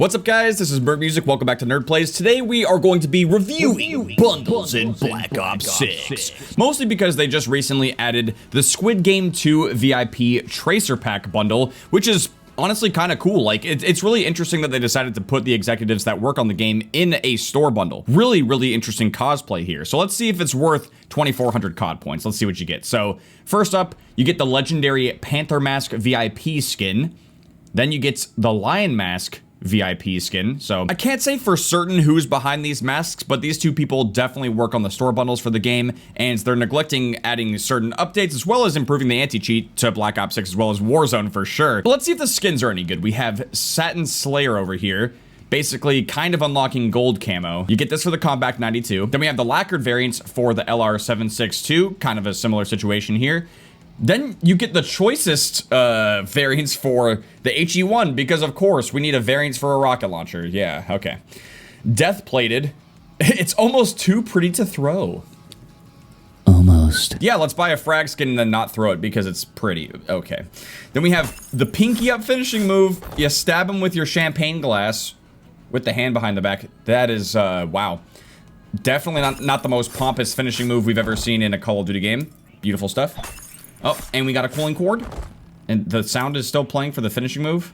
What's up, guys? This is Bird Music. Welcome back to Nerd Plays. Today we are going to be reviewing bundles in Black Ops 6. Mostly because they just recently added the Squid Game 2 VIP Tracer Pack bundle, which is honestly kind of cool. Like, it's really interesting that they decided to put the executives that work on the game in a store bundle. Really interesting cosplay here. So let's see if it's worth 2,400 COD points. Let's see what you get. So first up, you get the legendary Panther Mask VIP skin. Then you get the Lion Mask VIP skin. So I can't say for certain who's behind these masks, but these two people definitely work on the store bundles for the game, and they're neglecting adding certain updates as well as improving the anti-cheat to Black Ops 6 as well as Warzone for sure. But let's see if the skins are any good. We have Satin Slayer over here, basically kind of unlocking gold camo. You get this for the Combat 92. Then we have the lacquered variants for the LR762, kind of a similar situation here. Then you get the choicest variants for the HE1, because of course we need a variance for a rocket launcher. Yeah, okay. Death plated. It's almost too pretty to throw. Almost. Yeah, let's buy a frag skin and then not throw it because it's pretty. Okay. Then we have the pinky up finishing move. You stab him with your champagne glass with the hand behind the back. That is, wow. Definitely not the most pompous finishing move we've ever seen in a Call of Duty game. Beautiful stuff. Oh, and we got a cooling cord. And the sound is still playing for the finishing move.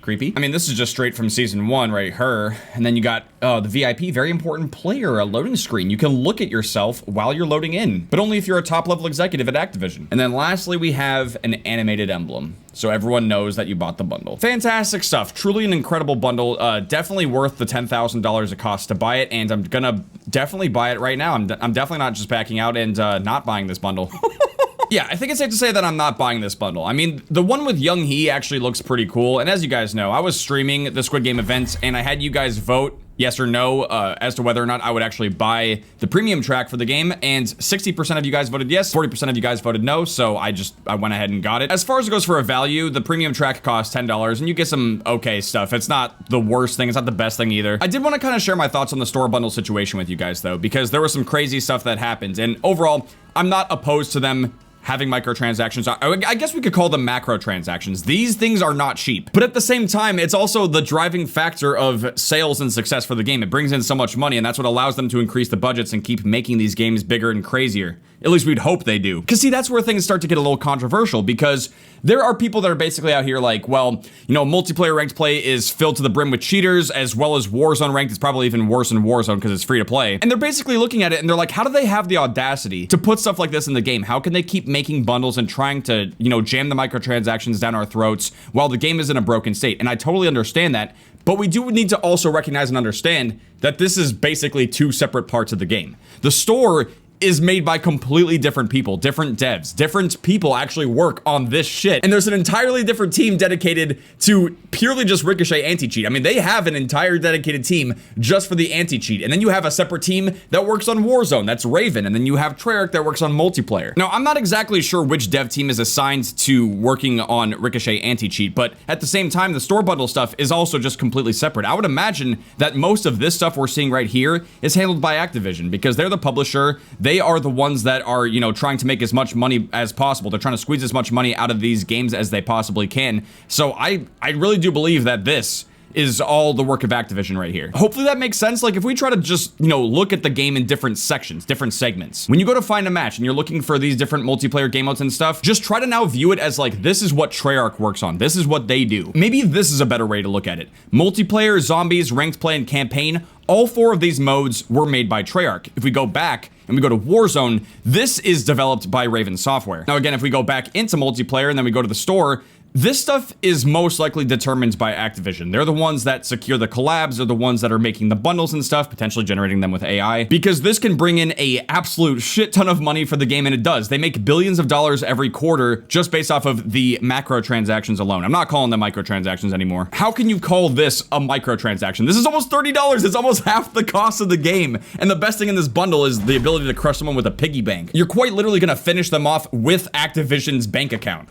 Creepy. I mean, this is just straight from Season 1, right? Her. And then you got the VIP, very important player, a loading screen. You can look at yourself while you're loading in, but only if you're a top-level executive at Activision. And then lastly, we have an animated emblem, so everyone knows that you bought the bundle. Fantastic stuff. Truly an incredible bundle. Definitely worth the $10,000 it costs to buy it, and I'm gonna definitely buy it right now. I'm definitely not just backing out and not buying this bundle. Yeah, I think it's safe to say that I'm not buying this bundle. I mean, the one with Young Hee actually looks pretty cool, and as you guys know, I was streaming the Squid Game events, and I had you guys vote yes or no as to whether or not I would actually buy the premium track for the game, and 60% of you guys voted yes, 40% of you guys voted no, so I went ahead and got it. As far as it goes for a value, the premium track costs $10, and you get some okay stuff. It's not the worst thing, it's not the best thing either. I did want to kind of share my thoughts on the store bundle situation with you guys, though, because there was some crazy stuff that happened, and overall, I'm not opposed to them having microtransactions. I guess we could call them macro transactions. These things are not cheap, but at the same time, it's also the driving factor of sales and success for the game. It brings in so much money, and that's what allows them to increase the budgets and keep making these games bigger and crazier. At least we'd hope they do. Because see, that's where things start to get a little controversial, because there are people that are basically out here like, well, you know, multiplayer ranked play is filled to the brim with cheaters, as well as Warzone ranked is probably even worse in Warzone because it's free to play. And they're basically looking at it and they're like, how do they have the audacity to put stuff like this in the game? How can they keep making bundles and trying to, you know, jam the microtransactions down our throats while the game is in a broken state? And I totally understand that, but we do need to also recognize and understand that this is basically two separate parts of the game. The store is made by completely different people, different devs. Different people actually work on this shit. And there's an entirely different team dedicated to purely just Ricochet anti-cheat. I mean, they have an entire dedicated team just for the anti-cheat. And then you have a separate team that works on Warzone, that's Raven. And then you have Treyarch that works on multiplayer. Now, I'm not exactly sure which dev team is assigned to working on Ricochet anti-cheat, but at the same time, the store bundle stuff is also just completely separate. I would imagine that most of this stuff we're seeing right here is handled by Activision, because they're the publisher. They are the ones that are, you know, trying to make as much money as possible. They're trying to squeeze as much money out of these games as they possibly can. So I really do believe that this is all the work of Activision right here. Hopefully that makes sense. Like, if we try to just, you know, look at the game in different sections, different segments. When you go to find a match and you're looking for these different multiplayer game modes and stuff, just try to now view it as like, this is what Treyarch works on. This is what they do. Maybe this is a better way to look at it. Multiplayer, zombies, ranked play, and campaign, all four of these modes were made by Treyarch. If we go back and we go to Warzone, this is developed by Raven Software. Now again, if we go back into multiplayer and then we go to the store, this stuff is most likely determined by Activision. They're the ones that secure the collabs, they're the ones that are making the bundles and stuff, potentially generating them with AI, because this can bring in a absolute shit ton of money for the game, and it does. They make billions of dollars every quarter just based off of the macro transactions alone. I'm not calling them microtransactions anymore. How can you call this a microtransaction? This is almost $30. It's almost half the cost of the game. And the best thing in this bundle is the ability to crush someone with a piggy bank. You're quite literally gonna finish them off with Activision's bank account.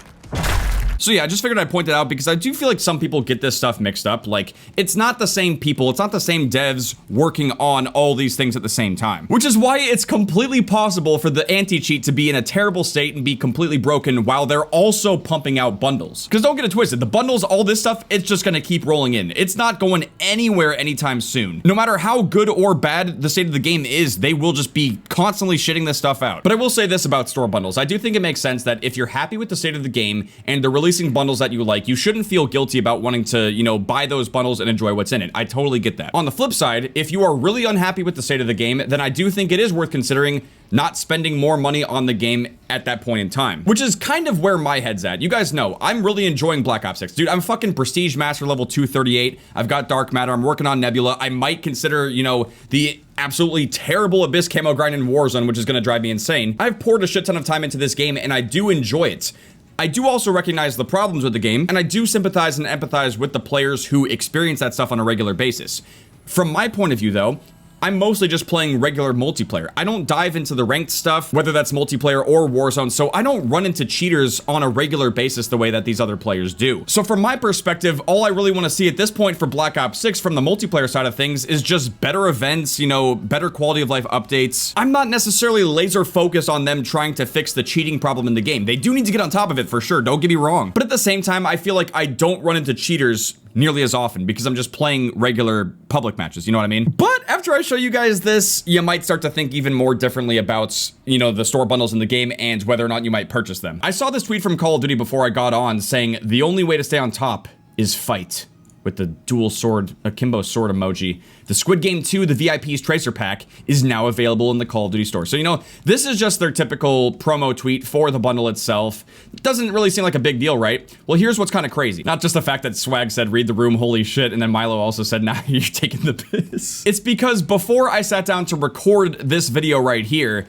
So yeah, I just figured I'd point that out because I do feel like some people get this stuff mixed up. Like, it's not the same people, it's not the same devs working on all these things at the same time. Which is why it's completely possible for the anti-cheat to be in a terrible state and be completely broken while they're also pumping out bundles. Because don't get it twisted, the bundles, all this stuff, it's just gonna keep rolling in. It's not going anywhere anytime soon. No matter how good or bad the state of the game is, they will just be constantly shitting this stuff out. But I will say this about store bundles. I do think it makes sense that if you're happy with the state of the game and they're releasing bundles that you like, you shouldn't feel guilty about wanting to, you know, buy those bundles and enjoy what's in it. I totally get that. On the flip side, if you are really unhappy with the state of the game, then I do think it is worth considering not spending more money on the game at that point in time, which is kind of where my head's at. You guys know, I'm really enjoying Black Ops 6. Dude, I'm fucking Prestige Master level 238. I've got Dark Matter. I'm working on Nebula. I might consider, you know, the absolutely terrible Abyss camo grind in Warzone, which is gonna drive me insane. I've poured a shit ton of time into this game, and I do enjoy it. I do also recognize the problems with the game, and I do sympathize and empathize with the players who experience that stuff on a regular basis. From my point of view, though, I'm mostly just playing regular multiplayer. I don't dive into the ranked stuff, whether that's multiplayer or Warzone, so I don't run into cheaters on a regular basis the way that these other players do. So from my perspective, all I really want to see at this point for Black Ops 6 from the multiplayer side of things is just better events, you know, better quality of life updates. I'm not necessarily laser focused on them trying to fix the cheating problem in the game. They do need to get on top of it for sure, don't get me wrong. But at the same time, I feel like I don't run into cheaters nearly as often because I'm just playing regular public matches, you know what I mean? But after I show you guys this, you might start to think even more differently about, you know, the store bundles in the game and whether or not you might purchase them. I saw this tweet from Call of Duty before I got on saying the only way to stay on top is fight, with the dual sword, akimbo sword emoji. The Squid Game 2, the VIP's Tracer Pack, is now available in the Call of Duty store. So, you know, this is just their typical promo tweet for the bundle itself. It doesn't really seem like a big deal, right? Well, here's what's kind of crazy. Not just the fact that Swag said, read the room, holy shit, and then Milo also said, nah, you're taking the piss. It's because before I sat down to record this video right here,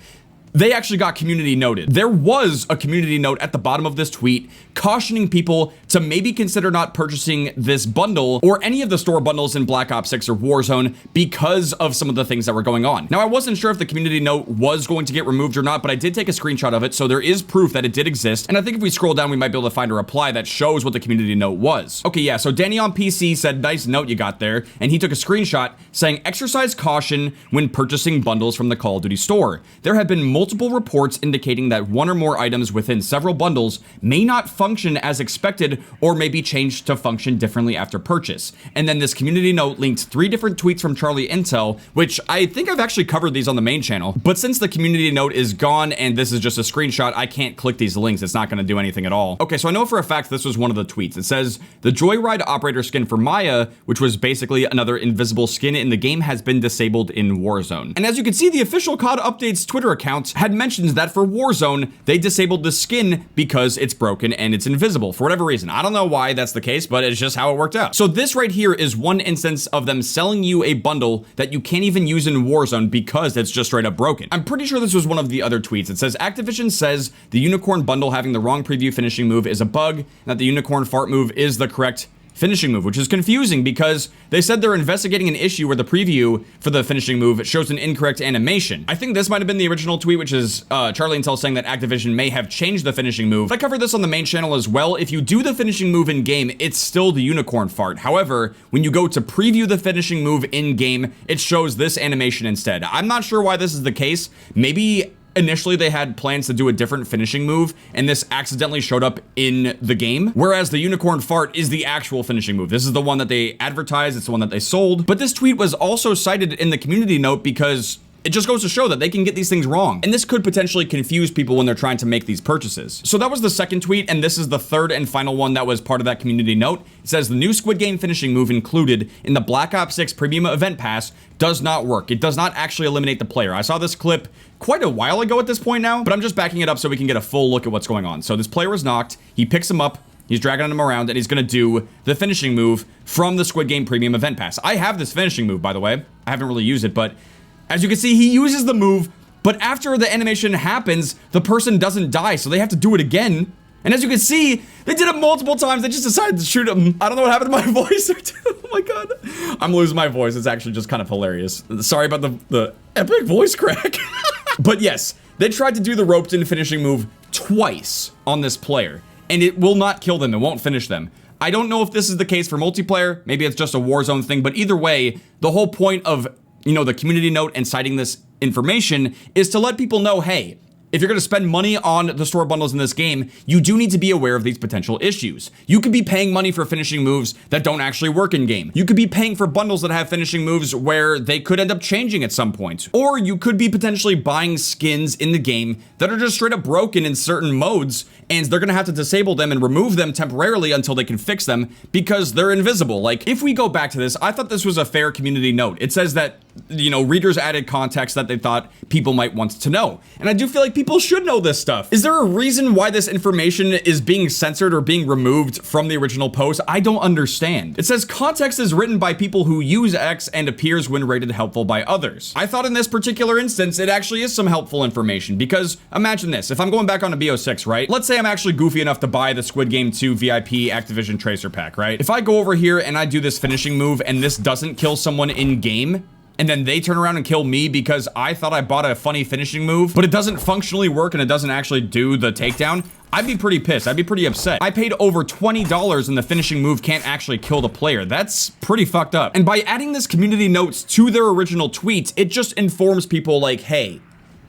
they actually got community noted. There was a community note at the bottom of this tweet cautioning people to maybe consider not purchasing this bundle or any of the store bundles in Black Ops 6 or Warzone because of some of the things that were going on. Now, I wasn't sure if the community note was going to get removed or not, but I did take a screenshot of it, so there is proof that it did exist. And I think if we scroll down, we might be able to find a reply that shows what the community note was. Okay, yeah, so Danny on PC said, nice note you got there, and he took a screenshot saying, exercise caution when purchasing bundles from the Call of Duty store. There have been multiple reports indicating that one or more items within several bundles may not function as expected or may be changed to function differently after purchase. And then this community note linked 3 different tweets from Charlie Intel, which I think I've actually covered these on the main channel. But since the community note is gone and this is just a screenshot, I can't click these links. It's not going to do anything at all. Okay, so I know for a fact this was one of the tweets. It says, the Joyride operator skin for Maya, which was basically another invisible skin in the game, has been disabled in Warzone. And as you can see, the official COD Updates Twitter account had mentioned that for Warzone, they disabled the skin because it's broken and it's invisible for whatever reason. I don't know why that's the case, but it's just how it worked out. So this right here is one instance of them selling you a bundle that you can't even use in Warzone because it's just straight up broken. I'm pretty sure this was one of the other tweets. It says, Activision says the Unicorn bundle having the wrong preview finishing move is a bug, and that the Unicorn fart move is the correct finishing move, which is confusing because they said they're investigating an issue where the preview for the finishing move shows an incorrect animation. I think this might have been the original tweet, which is Charlie Intel saying that Activision may have changed the finishing move. I covered this on the main channel as well. If you do the finishing move in game, it's still the Unicorn fart. However, when you go to preview the finishing move in game, it shows this animation instead. I'm not sure why this is the case. Maybe initially they had plans to do a different finishing move and this accidentally showed up in the game, whereas the Unicorn fart is the actual finishing move. This is the one that they advertised, it's the one that they sold. But this tweet was also cited in the community note because it just goes to show that they can get these things wrong. And this could potentially confuse people when they're trying to make these purchases. So that was the second tweet, and this is the third and final one that was part of that community note. It says the new Squid Game finishing move included in the Black Ops 6 Premium Event Pass does not work. It does not actually eliminate the player. I saw this clip quite a while ago at this point now, but I'm just backing it up so we can get a full look at what's going on. So this player was knocked, he picks him up, he's dragging him around, and he's gonna do the finishing move from the Squid Game Premium Event Pass. I have this finishing move, by the way. I haven't really used it, but as you can see, he uses the move, but after the animation happens, the person doesn't die, so they have to do it again. And as you can see, they did it multiple times. They just decided to shoot him. I don't know what happened to my voice. Oh my god. I'm losing my voice. It's actually just kind of hilarious. Sorry about the epic voice crack. But yes, they tried to do the roped in finishing move twice on this player. and it will not kill them. It won't finish them. I don't know if this is the case for multiplayer. Maybe it's just a Warzone thing, but either way, the whole point of, you know, the community note and citing this information is to let people know, hey, if you're going to spend money on the store bundles in this game, you do need to be aware of these potential issues. You could be paying money for finishing moves that don't actually work in game. You could be paying for bundles that have finishing moves where they could end up changing at some point. Or you could be potentially buying skins in the game that are just straight up broken in certain modes, and they're going to have to disable them and remove them temporarily until they can fix them because they're invisible. Like, if we go back to this, I thought this was a fair community note. It says that, you know, readers added context that they thought people might want to know. And I do feel like people should know this stuff. Is there a reason why this information is being censored or being removed from the original post? I don't understand. It says context is written by people who use X and appears when rated helpful by others. I thought in this particular instance, it actually is some helpful information because imagine this, if I'm going back on a BO6, right? Let's say I'm actually goofy enough to buy the Squid Game 2 VIP Activision Tracer pack, right? If I go over here and I do this finishing move and this doesn't kill someone in game, and then they turn around and kill me because I thought I bought a funny finishing move, but it doesn't functionally work and it doesn't actually do the takedown, I'd be pretty pissed. I'd be pretty upset. I paid over $20 and the finishing move can't actually kill the player. That's pretty fucked up. And by adding this community notes to their original tweets, it just informs people like, hey,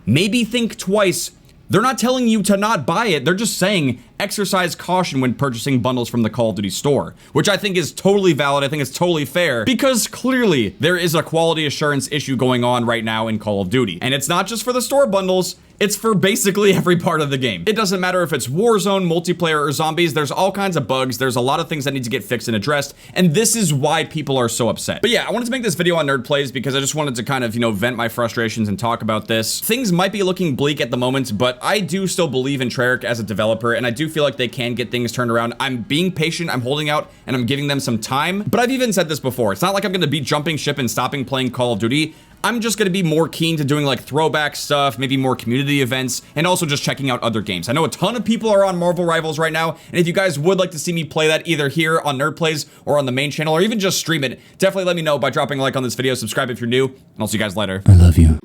maybe think twice. They're not telling you to not buy it. They're just saying exercise caution when purchasing bundles from the Call of Duty store, which I think is totally valid. I think it's totally fair because clearly there is a quality assurance issue going on right now in Call of Duty. And it's not just for the store bundles. It's for basically every part of the game. It doesn't matter if it's Warzone, multiplayer, or zombies. There's all kinds of bugs. There's a lot of things that need to get fixed and addressed. And this is why people are so upset. But yeah, I wanted to make this video on Nerd Plays because I just wanted to kind of, you know, vent my frustrations and talk about this. Things might be looking bleak at the moment, but I do still believe in Treyarch as a developer, and I do feel like they can get things turned around. I'm being patient, I'm holding out, and I'm giving them some time. But I've even said this before. It's not like I'm gonna be jumping ship and stopping playing Call of Duty. I'm just going to be more keen to doing like throwback stuff, maybe more community events, and also just checking out other games. I know a ton of people are on Marvel Rivals right now, and if you guys would like to see me play that either here on Nerd Plays or on the main channel, or even just stream it, definitely let me know by dropping a like on this video, subscribe if you're new, and I'll see you guys later. I love you.